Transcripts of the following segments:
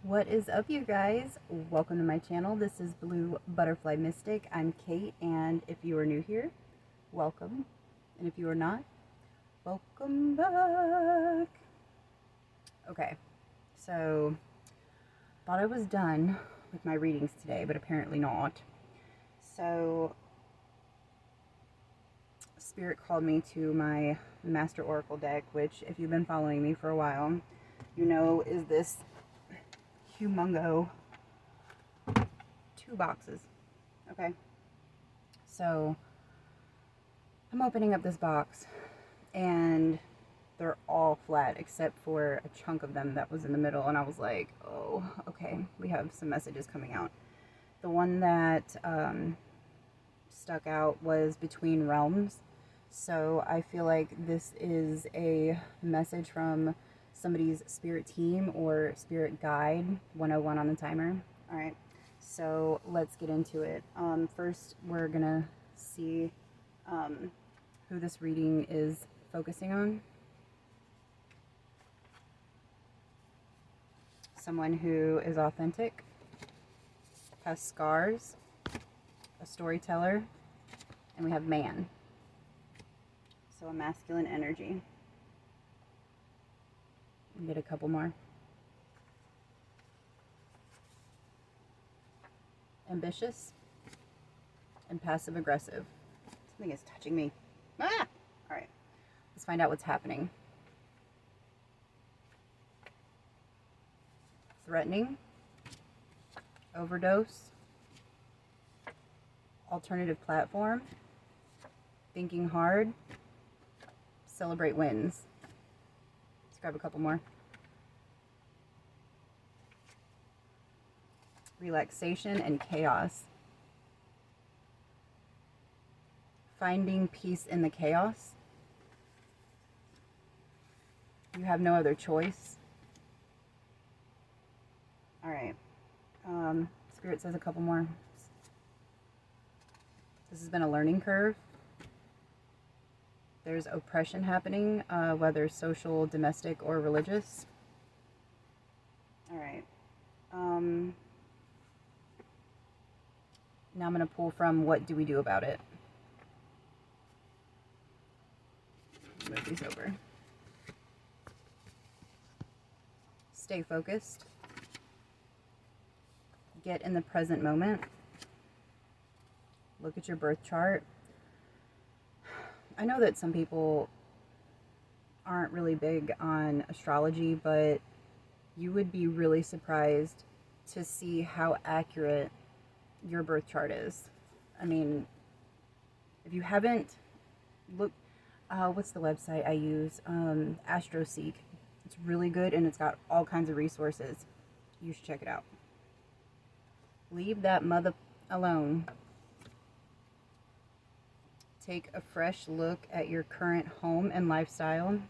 What is up, you guys? Welcome to my channel. This is Blue Butterfly Mystic. I'm Kate, and if you are new here, welcome. And if you are not, welcome back. Okay, so thought I was done with my readings today, but apparently not. So Spirit called me to my Master Oracle deck, which, if you've been following me for a while, you know is this humongo 2 boxes. Okay, so I'm opening up this box and they're all flat except for a chunk of them that was in the middle, and I was like, oh, okay, we have some messages coming out. The one that stuck out was Between Realms, so I feel like this is a message from somebody's spirit team or spirit guide. 101 on the timer. All right, so let's get into it. First, we're gonna see who this reading is focusing on. Someone who is authentic, has scars, a storyteller, and we have man. So a masculine energy. Get a couple more. Ambitious and passive aggressive. Something is touching me. Ah! All right, let's find out what's happening. Threatening, overdose, alternative platform, thinking hard, celebrate wins. Let's grab a couple more. Relaxation and chaos. Finding peace in the chaos. You have no other choice. All right. Spirit says a couple more. This has been a learning curve. There's oppression happening, whether social, domestic, or religious. All right. Now I'm going to pull from What Do We Do About It? Move these over. Stay focused. Get in the present moment. Look at your birth chart. I know that some people aren't really big on astrology, but you would be really surprised to see how accurate your birth chart is. I mean, if you haven't looked, what's the website I use? AstroSeek. It's really good, and it's got all kinds of resources. You should check it out. Leave that mother alone. Take a fresh look at your current home and lifestyle.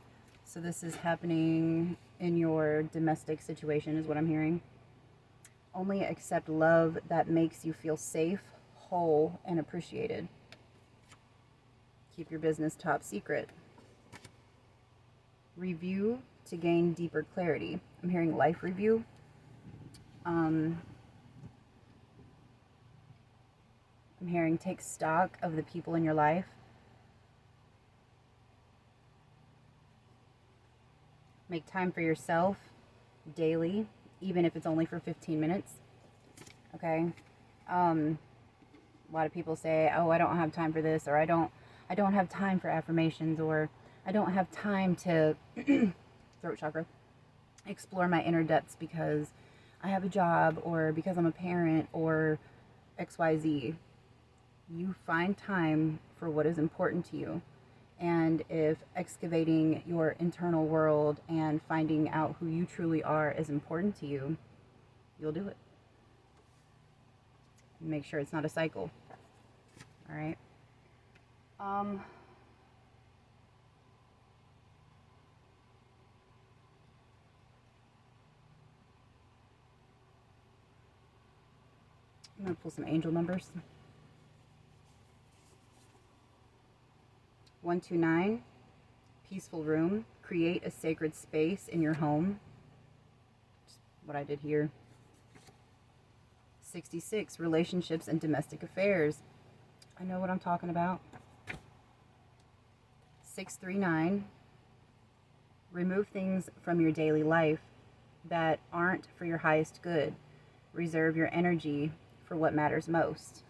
So this is happening in your domestic situation, is what I'm hearing. Only accept love that makes you feel safe, whole, and appreciated. Keep your business top secret. Review to gain deeper clarity. I'm hearing life review. I'm hearing take stock of the people in your life. Make time for yourself daily, even if it's only for 15 minutes. Okay? A lot of people say, oh, I don't have time for this, or I don't have time for affirmations, or I don't have time to throat chakra, explore my inner depths because I have a job, or because I'm a parent, or XYZ. You find time for what is important to you. And if excavating your internal world and finding out who you truly are is important to you, you'll do it. Make sure it's not a cycle. All right. I'm going to pull some angel numbers. 129, peaceful room. Create a sacred space in your home. Just what I did here. 66, relationships and domestic affairs. I know what I'm talking about. 639, remove things from your daily life that aren't for your highest good. Reserve your energy for what matters most.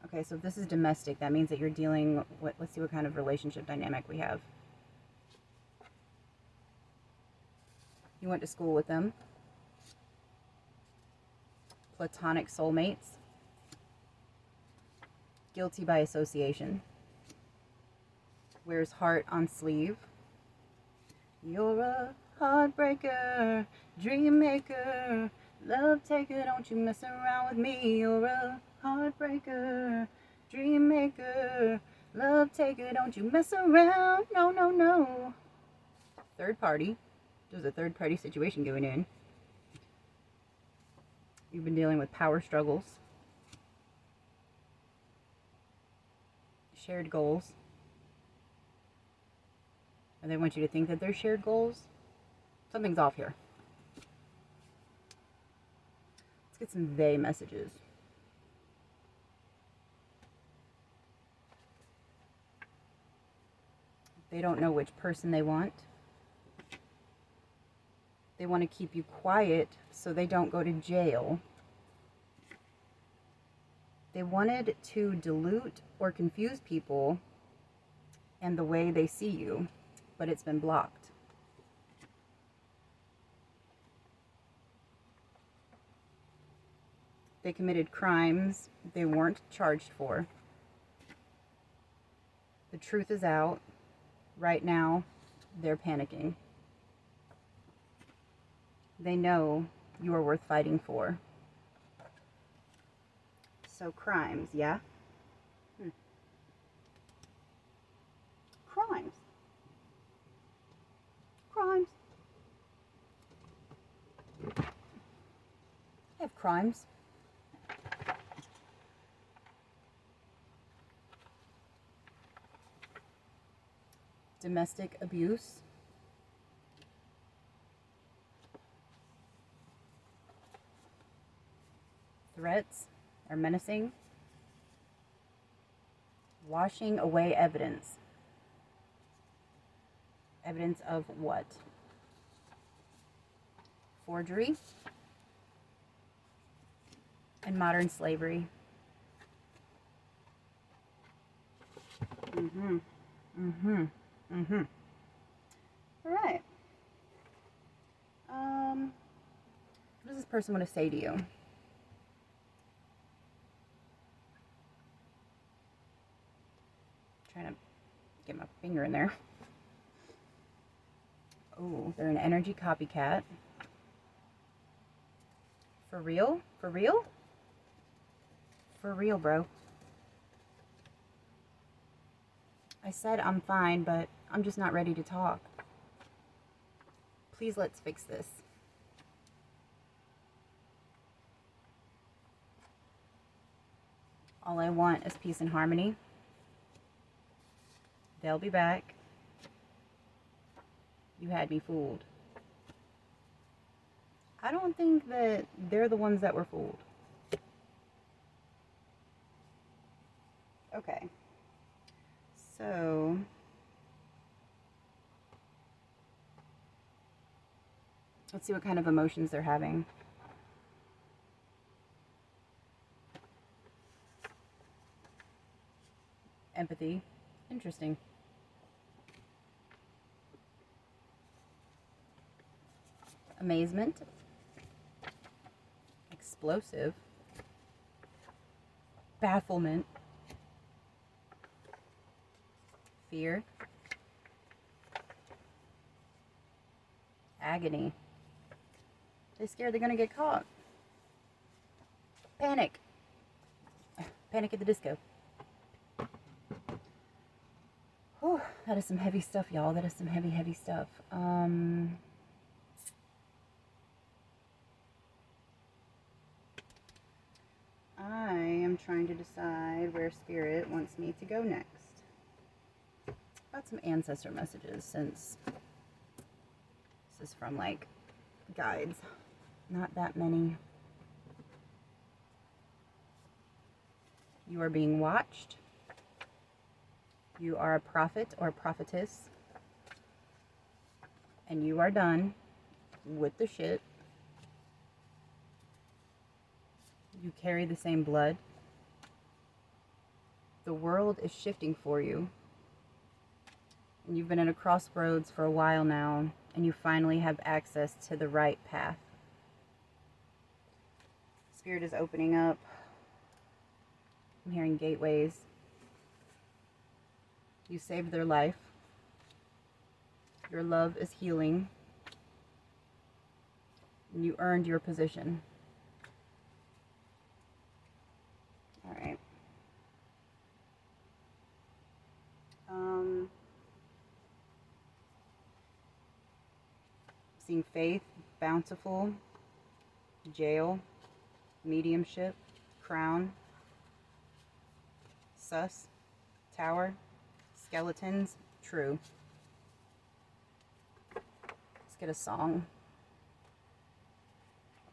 Okay, so if this is domestic, that means that you're dealing with, let's see what kind of relationship dynamic we have. You went to school with them. Platonic soulmates. Guilty by association. Wears heart on sleeve. You're a heartbreaker, dream maker, love taker, don't you mess around with me. You're a heartbreaker, dream maker, love taker, don't you mess around. No, no, no. Third party. There's a third party situation going in. You've been dealing with power struggles. Shared goals. And they want you to think that they're shared goals. Something's off here. Let's get some they messages. They don't know which person they want. They want to keep you quiet so they don't go to jail. They wanted to dilute or confuse people and the way they see you, but it's been blocked. They committed crimes they weren't charged for. The truth is out. Right now, they're panicking. They know you are worth fighting for. So crimes, yeah? Crimes. Crimes. I have crimes. Domestic abuse. Threats or menacing. Washing away evidence. Evidence of what? Forgery and modern slavery. All right. What does this person want to say to you? Trying to get my finger in there. Oh, they're an energy copycat. For real? For real? For real, bro. I said I'm fine, but I'm just not ready to talk. Please, let's fix this. All I want is peace and harmony. They'll be back. You had me fooled. I don't think that they're the ones that were fooled. Okay. So, let's see what kind of emotions they're having. Empathy. Interesting. Amazement. Explosive. Bafflement. Fear. Agony. They're scared they're gonna get caught. Panic. Panic at the Disco. Whew, that is some heavy stuff, y'all. That is some heavy, heavy stuff. I am trying to decide where Spirit wants me to go next. Got some ancestor messages since this is from like guides. Not that many. You are being watched. You are a prophet or prophetess. And you are done with the shit. You carry the same blood. The world is shifting for you. And you've been at a crossroads for a while now, and you finally have access to the right path. Spirit is opening up. I'm hearing gateways. You saved their life. Your love is healing. And you earned your position. All right. Seeing faith, bountiful, jail, mediumship, crown, sus, tower, skeletons, true. Let's get a song.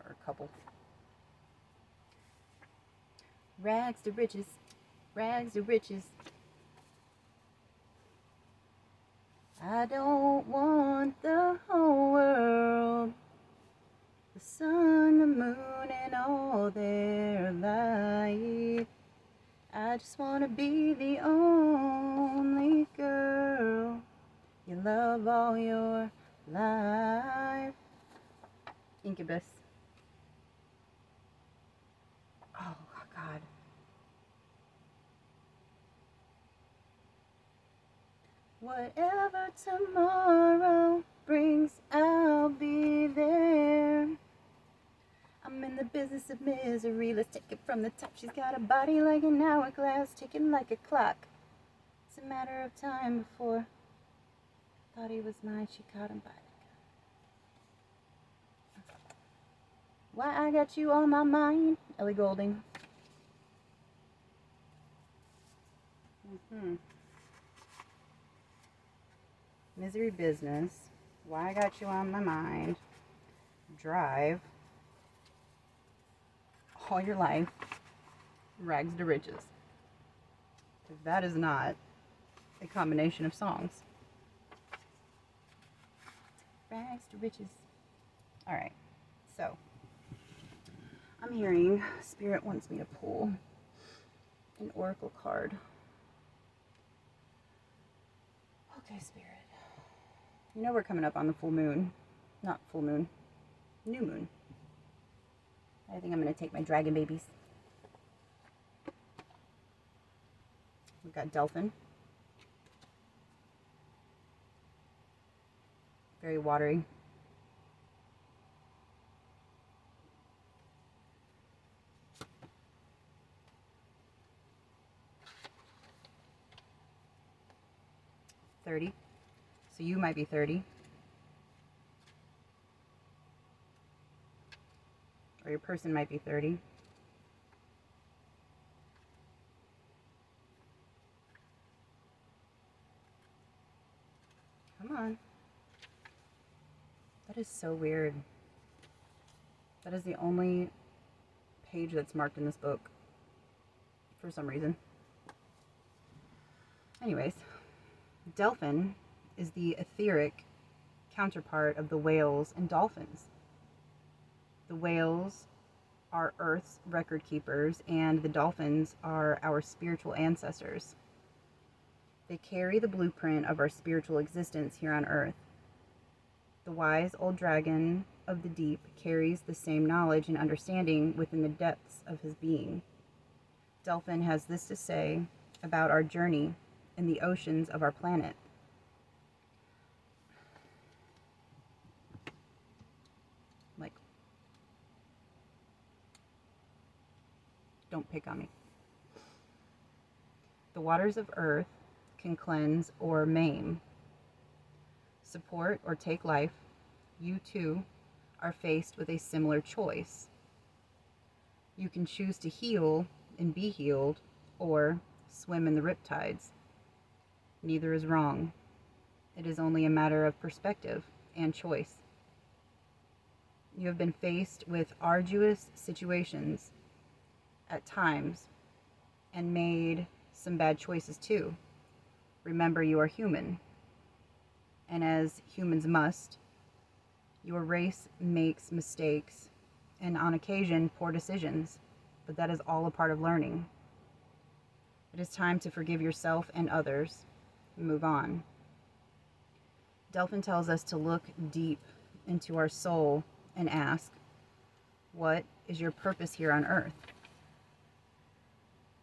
Or a couple. Rags to riches, rags to riches. I don't want the whole world, the sun, the moon, and all their light. I just want to be the only girl you love all your life. Incubus. Oh, God. Whatever tomorrow brings, I'll be there. I'm in the business of misery. Let's take it from the top. She's got a body like an hourglass, ticking like a clock. It's a matter of time before thought he was mine. She caught him by the gun. Why I got you on my mind, Ellie Goulding. Misery business. Why I got you on my mind. Drive. All your life. Rags to riches. If that is not a combination of songs. Rags to riches. Alright, so I'm hearing Spirit wants me to pull an oracle card. Okay, Spirit. You know we're coming up on the full moon. Not full moon. New moon. I think I'm going to take my dragon babies. We've got Delphin. Very watery. $30. So you might be 30. Or your person might be 30. Come on. That is so weird. That is the only page that's marked in this book. For some reason. Anyways. Delphin is the etheric counterpart of the whales and dolphins. The whales are Earth's record keepers, and the dolphins are our spiritual ancestors. They carry the blueprint of our spiritual existence here on Earth. The wise old dragon of the deep carries the same knowledge and understanding within the depths of his being. Delphin has this to say about our journey in the oceans of our planet. Don't pick on me. The waters of earth can cleanse or maim, support or take life. You too are faced with a similar choice. You can choose to heal and be healed, or swim in the riptides. Neither is wrong. It is only a matter of perspective and choice. You have been faced with arduous situations at times and made some bad choices too. Remember, you are human. And as humans must, your race makes mistakes and on occasion poor decisions, but that is all a part of learning. It is time to forgive yourself and others and move on. Delphin tells us to look deep into our soul and ask, what is your purpose here on earth?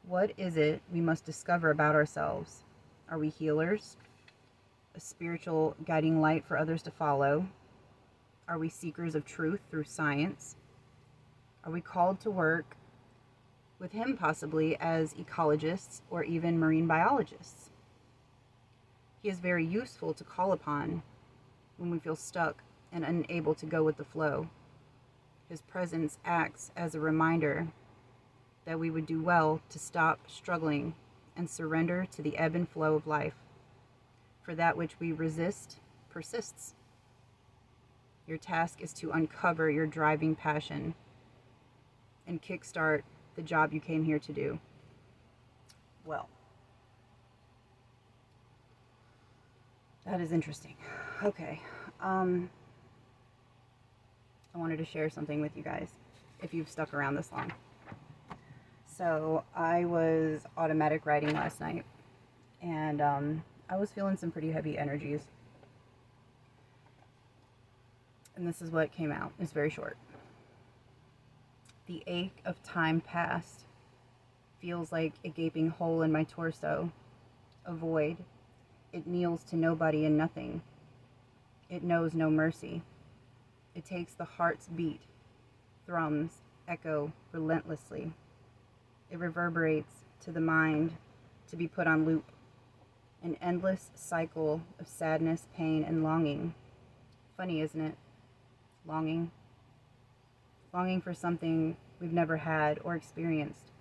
What is it we must discover about ourselves? Are we healers? A spiritual guiding light for others to follow? Are we seekers of truth through science? Are we called to work with him possibly as ecologists or even marine biologists? He is very useful to call upon when we feel stuck and unable to go with the flow. His presence acts as a reminder that we would do well to stop struggling and surrender to the ebb and flow of life. For that which we resist persists. Your task is to uncover your driving passion and kickstart the job you came here to do. Well, that is interesting. Okay. I wanted to share something with you guys if you've stuck around this long. So I was automatic riding last night, and I was feeling some pretty heavy energies. And this is what came out. It's very short. The ache of time past feels like a gaping hole in my torso, a void. It kneels to nobody and nothing. It knows no mercy. It takes the heart's beat, thrums, echo relentlessly. It reverberates to the mind to be put on loop. An endless cycle of sadness, pain, and longing. Funny, isn't it? Longing. Longing for something we've never had or experienced.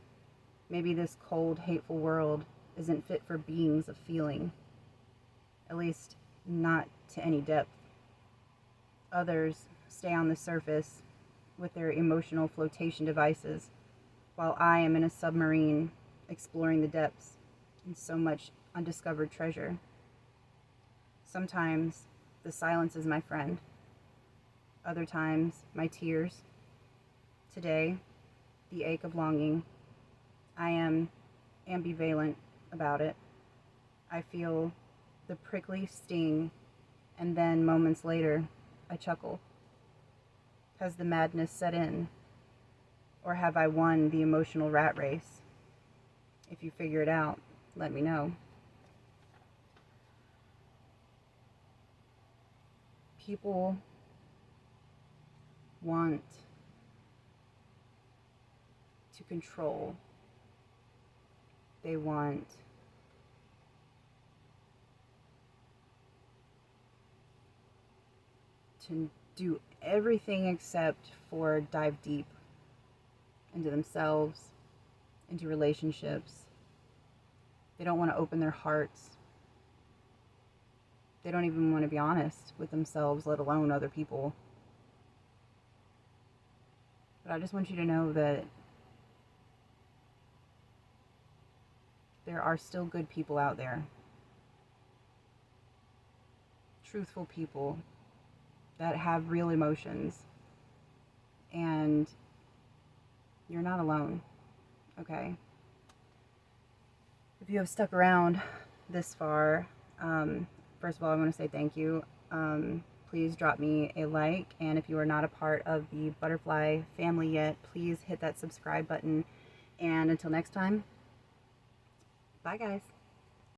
Maybe this cold, hateful world isn't fit for beings of feeling. At least, not to any depth. Others stay on the surface with their emotional flotation devices, while I am in a submarine exploring the depths and so much undiscovered treasure. Sometimes the silence is my friend. Other times, my tears. Today, the ache of longing. I am ambivalent about it. I feel the prickly sting, and then moments later, I chuckle. Has the madness set in? Or have I won the emotional rat race? If you figure it out, let me know. People want to control. They want to do everything except for dive deep into themselves, into relationships. They don't want to open their hearts. They don't even want to be honest with themselves, let alone other people. But I just want you to know that there are still good people out there. Truthful people that have real emotions. And you're not alone, okay? If you have stuck around this far, first of all, I want to say thank you. Please drop me a like, and if you are not a part of the Butterfly family yet, please hit that subscribe button. And until next time, bye guys.